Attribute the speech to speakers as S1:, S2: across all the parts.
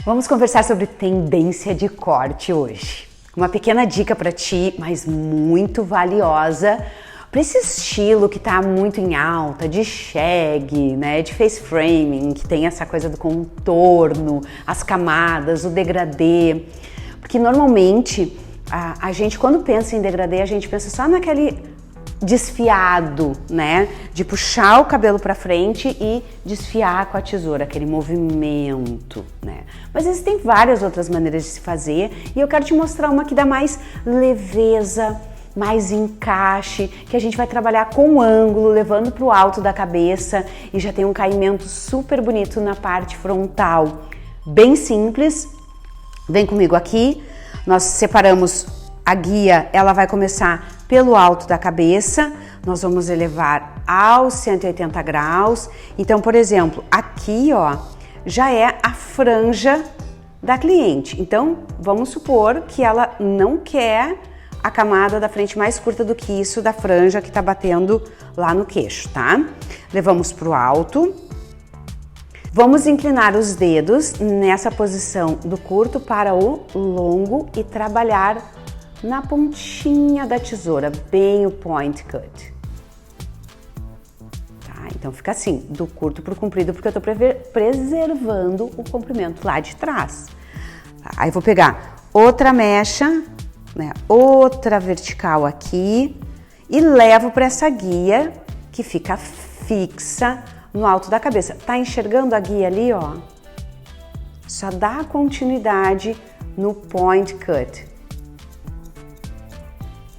S1: Vamos conversar sobre tendência de corte hoje. Uma pequena dica para ti, mas muito valiosa para esse estilo que está muito em alta, de shag, né, de face framing, que tem essa coisa do contorno, as camadas, o degradê. Porque normalmente a gente, quando pensa em degradê, a gente pensa só naquele desfiado, né? De puxar o cabelo para frente e desfiar com a tesoura, aquele movimento, né? Mas existem várias outras maneiras de se fazer e eu quero te mostrar uma que dá mais leveza, mais encaixe, que a gente vai trabalhar com ângulo, levando para o alto da cabeça e já tem um caimento super bonito na parte frontal. Bem simples. Vem comigo aqui. Nós separamos a guia, ela vai começar pelo alto da cabeça, nós vamos elevar aos 180 graus. Então, por exemplo, aqui, ó, já é a franja da cliente. Então, vamos supor que ela não quer a camada da frente mais curta do que isso da franja que tá batendo lá no queixo, tá? Levamos pro alto. Vamos inclinar os dedos nessa posição do curto para o longo e trabalhar na pontinha da tesoura, bem o point cut. Tá? Então fica assim, do curto para o comprido, porque eu tô preservando o comprimento lá de trás. Tá? Aí vou pegar outra mecha, né, outra vertical aqui e levo para essa guia que fica fixa no alto da cabeça. Tá enxergando a guia ali, ó? Só dá continuidade no point cut.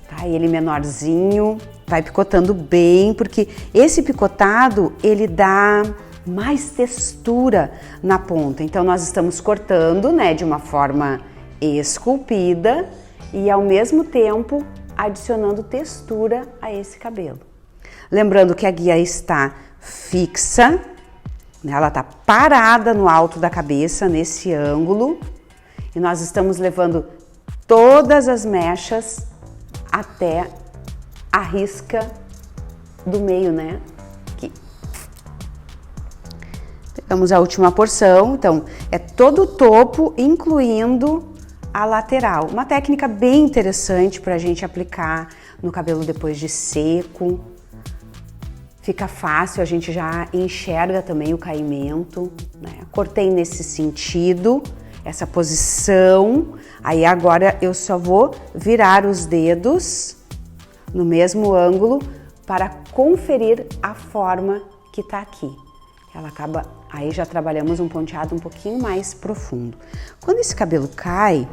S1: Tá? Ele menorzinho, vai picotando bem, porque esse picotado, ele dá mais textura na ponta. Então, nós estamos cortando, né, de uma forma esculpida e, ao mesmo tempo, adicionando textura a esse cabelo. Lembrando que a guia está fixa, né, ela está parada no alto da cabeça, nesse ângulo, e nós estamos levando todas as mechas até a risca do meio, né? Aqui. Pegamos a última porção, então é todo o topo, incluindo a lateral. Uma técnica bem interessante para a gente aplicar no cabelo depois de seco. Fica fácil, a gente já enxerga também o caimento, né? Cortei nesse sentido, essa posição. Aí agora eu só vou virar os dedos no mesmo ângulo para conferir a forma que tá aqui. Ela acaba, aí já trabalhamos um ponteado um pouquinho mais profundo. Quando esse cabelo cai,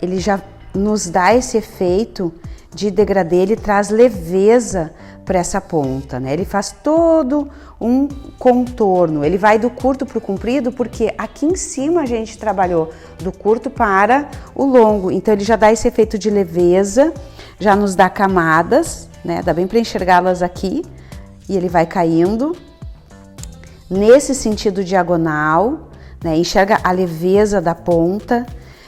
S1: ele já nos dá esse efeito de degradê, ele traz leveza para essa ponta, né? Ele faz todo um contorno, ele vai do curto para o comprido, porque aqui em cima a gente trabalhou do curto para o longo, então ele já dá esse efeito de leveza, já nos dá camadas, né? Dá bem para enxergá-las aqui, e ele vai caindo nesse sentido diagonal, né? Enxerga a leveza da ponta.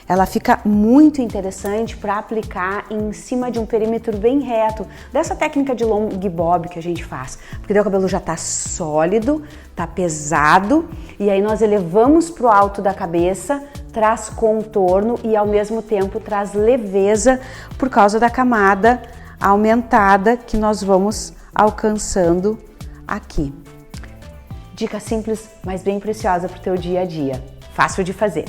S1: Ela fica muito interessante para aplicar em cima de um perímetro bem reto, dessa técnica de long bob que a gente faz, porque daí o cabelo já tá sólido, tá pesado, e aí nós elevamos pro alto da cabeça, traz contorno e ao mesmo tempo traz leveza por causa da camada aumentada que nós vamos alcançando aqui. Dica simples, mas bem preciosa pro teu dia a dia. Fácil de fazer.